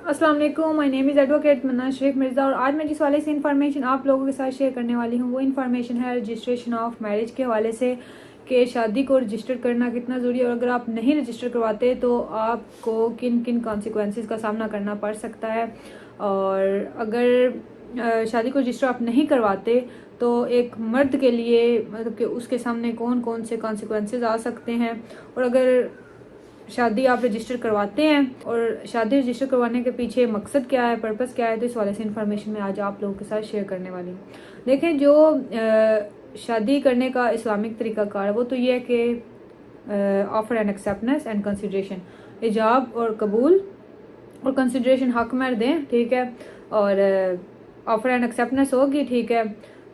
अस्सलाम वालेकुम, my name is advocate मन्ना शेख मिर्ज़ा। और आज मैं जिस वाले से इन्फॉर्मेशन आप लोगों के साथ शेयर करने वाली हूँ वो इन्फॉर्मेशन है रजिस्ट्रेशन ऑफ मैरिज के हवाले से कि शादी को रजिस्टर करना कितना ज़रूरी है और अगर आप नहीं रजिस्टर करवाते तो आपको किन किन कॉन्सिक्वेंसेस का सामना करना पड़ सकता है। और अगर शादी को रजिस्टर आप नहीं करवाते तो एक मर्द के लिए मतलब कि उसके सामने कौन कौन से कॉन्सिक्वेंसेस आ सकते हैं। और अगर शादी आप रजिस्टर करवाते हैं और शादी रजिस्टर करवाने के पीछे मकसद क्या है, पर्पस क्या है, तो इस वाले से इन्फॉर्मेशन मैं आज आप लोगों के साथ शेयर करने वाली हूँ। देखें, जो शादी करने का इस्लामिक तरीक़ाकार है वो तो ये है कि offer and acceptance and consideration, इजाब और कबूल और कंसिडरेशन हक महर दें, ठीक है। और ऑफर एंड एक्सेप्टेंस होगी, ठीक है,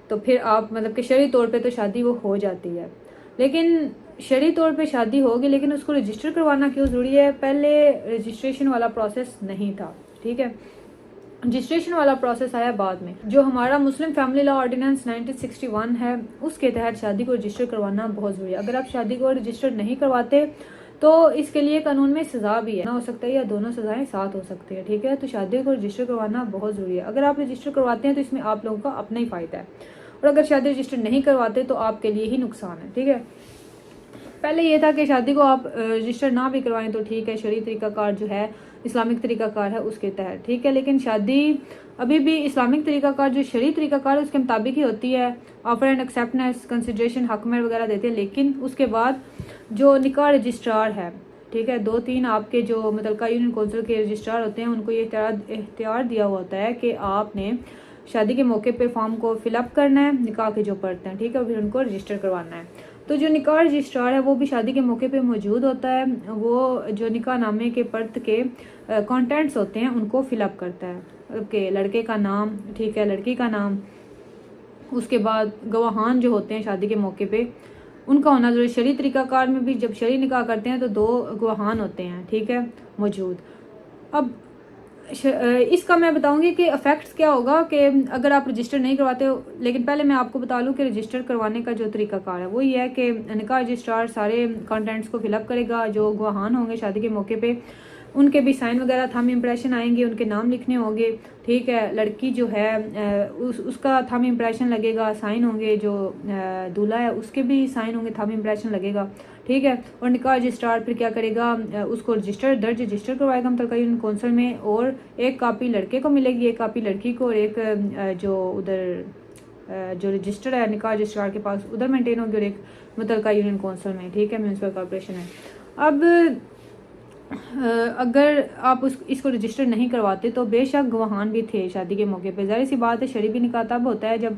तो फिर आप मतलब कि शरई तौर पे तो शादी वो हो जाती है। लेकिन शरई तौर पे शादी होगी लेकिन उसको रजिस्टर करवाना क्यों ज़रूरी है? पहले रजिस्ट्रेशन वाला प्रोसेस नहीं था, ठीक है। रजिस्ट्रेशन वाला प्रोसेस आया बाद में। जो हमारा मुस्लिम फैमिली लॉ ऑर्डिनेंस 1961 है उसके तहत शादी को रजिस्टर करवाना बहुत ज़रूरी है। अगर आप शादी को रजिस्टर नहीं करवाते तो इसके लिए कानून में सज़ा भी है, ना हो सकता है या दोनों सज़ाएं साथ हो सकती है, ठीक है। तो शादी को रजिस्टर करवाना बहुत ज़रूरी है। अगर आप रजिस्टर करवाते हैं तो इसमें आप लोगों का अपना ही फ़ायदा है और अगर शादी रजिस्टर नहीं करवाते तो आपके लिए ही नुकसान है, ठीक है। पहले ये था कि शादी को आप रजिस्टर ना भी करवाएं तो ठीक है, शरई तरीक़ाकार जो है इस्लामिक तरीक़ाकार है उसके तहत, ठीक है। लेकिन शादी अभी भी इस्लामिक तरीक़ाकार जो शरई तरीक़ाकार है उसके मुताबिक ही होती है। ऑफर एंड एक्सेप्टेंस, कंसिडरेशन, हक महर वगैरह देते हैं। लेकिन उसके बाद जो निकाह रजिस्ट्रार है, ठीक है, 2-3 आपके जो मुतल्लिका यूनियन कौंसिल के रजिस्ट्रार होते हैं उनको ये इख्तियार दिया हुआ होता है कि आपने शादी के मौके पे फॉर्म को फिलअप करना है, निकाह के जो पर्त हैं, ठीक है, फिर उनको रजिस्टर करवाना है। तो जो निकाह रजिस्ट्रार है वो भी शादी के मौके पे मौजूद होता है। वो जो निकाह नामे के पर्त के कंटेंट्स होते हैं उनको फिलअप करता है, मतलब कि लड़के का नाम, ठीक है, लड़की का नाम, उसके बाद गवाहान जो होते हैं शादी के मौके पे उनका होना जरूरी। शरई तरीक़ाकार में भी जब शरई निकाह करते हैं तो 2 गवाहान होते हैं, ठीक है, मौजूद। अब इसका मैं बताऊंगी कि इफेक्ट्स क्या होगा कि अगर आप रजिस्टर नहीं करवाते हो। लेकिन पहले मैं आपको बता लूं कि रजिस्टर करवाने का जो तरीकाकार है वो ये है कि निकाह रजिस्ट्रार सारे कंटेंट्स को फिलअप करेगा। जो गवाहान होंगे शादी के मौके पे उनके भी साइन वगैरह थंब इम्प्रेशन आएंगे, उनके नाम लिखने होंगे, ठीक है। लड़की जो है उसका थंब इम्प्रेशन लगेगा, साइन होंगे। जो दूल्हा है उसके भी साइन होंगे, थंब इम्प्रेशन लगेगा, ठीक है। और निकाह रजिस्ट्रार फिर क्या करेगा, उसको रजिस्टर करवाएगा मुतल्लिका यूनियन कौंसिल में और एक कापी लड़के को मिलेगी, एक कापी लड़की को, और एक जो उधर जो रजिस्टर है निकाह रजिस्ट्रार के पास उधर मेंटेन होगी और एक मुतल्लिका यूनियन कौंसिल में, ठीक है, म्यूनसिपल कॉर्पोरेशन है। अब अगर आप इसको रजिस्टर नहीं करवाते तो बेशक गवाहान भी थे शादी के मौके पे। ज़ाहिर सी बात है शरई भी निकाह तब होता है जब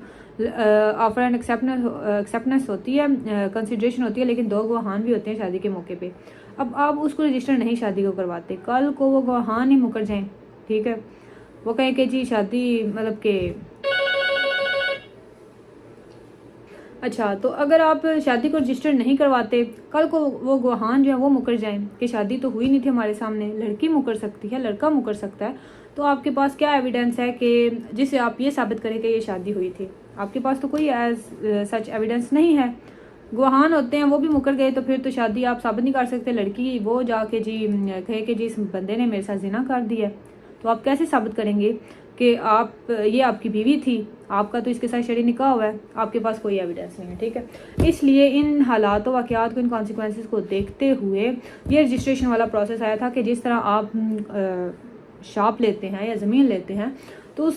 ऑफर एंड एक्सेप्टेंस होती है, कंसिडरेशन होती है, लेकिन 2 गवाहान भी होते हैं शादी के मौके पे। अब आप उसको रजिस्टर नहीं शादी को करवाते, कल को वो गवाहान ही मुकर जाएं, ठीक है, वो कहें कि जी शादी मतलब कि अच्छा, तो अगर आप शादी को रजिस्टर नहीं करवाते, कल को वो गवाहान जो है वो मुकर जाएं कि शादी तो हुई नहीं थी हमारे सामने, लड़की मुकर सकती है, लड़का मुकर सकता है, तो आपके पास क्या एविडेंस है कि जिससे आप ये साबित करें कि ये शादी हुई थी? आपके पास तो कोई सच एविडेंस नहीं है। गवाहान होते हैं वो भी मुकर गए तो फिर तो शादी आप साबित नहीं कर सकते। लड़की वो जाके जी कहे कि जी इस बंदे ने मेरे साथ जिना कर दिया, तो आप कैसे साबित करेंगे कि आप ये आपकी बीवी थी? आपका तो इसके साथ शरई निकाह हुआ है, आपके पास कोई एविडेंस नहीं है, ठीक है। इसलिए इन हालात वाक़यात को, इन कॉन्सिक्वेंसेस को देखते हुए ये रजिस्ट्रेशन वाला प्रोसेस आया था कि जिस तरह आप शॉप लेते हैं या ज़मीन लेते हैं तो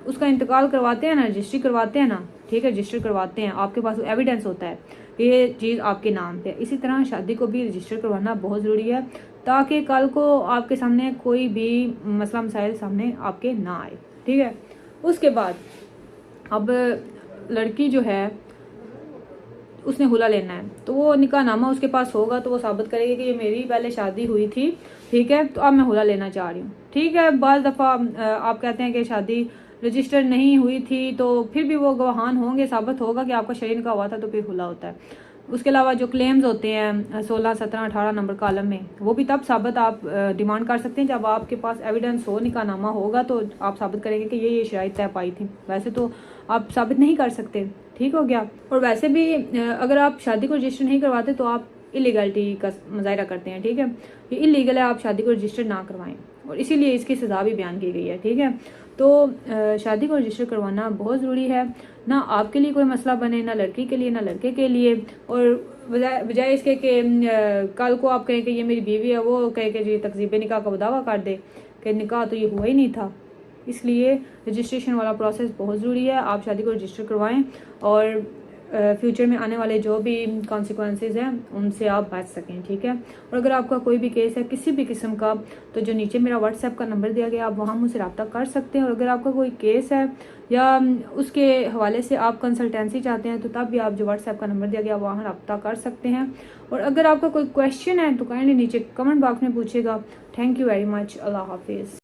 उसका इंतकाल करवाते हैं ना, रजिस्ट्री करवाते हैं ना, ठीक है, रजिस्टर करवाते हैं, आपके पास एविडेंस होता है ये चीज़ आपके नाम पे। इसी तरह शादी को भी रजिस्टर करवाना बहुत ज़रूरी है ताकि कल को आपके सामने कोई भी मसला मसाइल सामने आपके ना आए, ठीक है। उसके बाद अब लड़की जो है उसने हुला लेना है तो वो निकाह नामा उसके पास होगा तो वो साबित करेगी कि ये मेरी पहले शादी हुई थी, ठीक है, तो अब मैं हुला लेना चाह रही हूँ, ठीक है। बाज़ दफ़ा आप कहते हैं कि शादी रजिस्टर नहीं हुई थी तो फिर भी वो गवाहान होंगे, साबित होगा कि आपका शरई निकाह हुआ था तो फिर हुला होता है। उसके अलावा जो क्लेम्स होते हैं 16, 17, 18 नंबर कॉलम में, वो भी तब साबित आप डिमांड कर सकते हैं जब आपके पास एविडेंस हो, निकाहनामा होगा तो आप साबित करेंगे कि ये शराइत तय पाई थी। वैसे तो आप साबित नहीं कर सकते, ठीक हो गया। और वैसे भी अगर आप शादी को रजिस्टर नहीं करवाते तो आप इलीगलिटी का मुजाहिरा करते हैं, ठीक है, ये इलीगल है, आप शादी को रजिस्टर ना करवाएं। और इसीलिए इसकी सज़ा भी बयान की गई है। ठीक है, तो शादी को रजिस्टर करवाना बहुत ज़रूरी है, ना आपके लिए कोई मसला बने, ना लड़की के लिए ना लड़के के लिए। और बजाय इसके कि कल को आप कहें कि ये मेरी बीवी है, वो कहे कि जी तकजीब निकाह का दावा कर दे कि निकाह तो ये हुआ ही नहीं था। इसलिए रजिस्ट्रेशन वाला प्रोसेस बहुत ज़रूरी है। आप शादी को रजिस्टर करवाएं और फ्यूचर में आने वाले जो भी कॉन्सिक्वेंसेस हैं उनसे आप बच सकें। ठीक है, और अगर आपका कोई भी केस है किसी भी किस्म का, तो जो नीचे मेरा व्हाट्सएप का नंबर दिया गया, आप वहाँ मुझसे रब्ता कर सकते हैं। और अगर आपका कोई केस है या उसके हवाले से आप कंसल्टेंसी चाहते हैं, तो तब भी आप जो व्हाट्सएप का नंबर दिया गया वहाँ रब्ता कर सकते हैं। और अगर आपका कोई क्वेश्चन है तो काइंडली नीचे कमेंट बॉक्स में पूछेगा। Thank you very much. अल्लाह हाफिज़।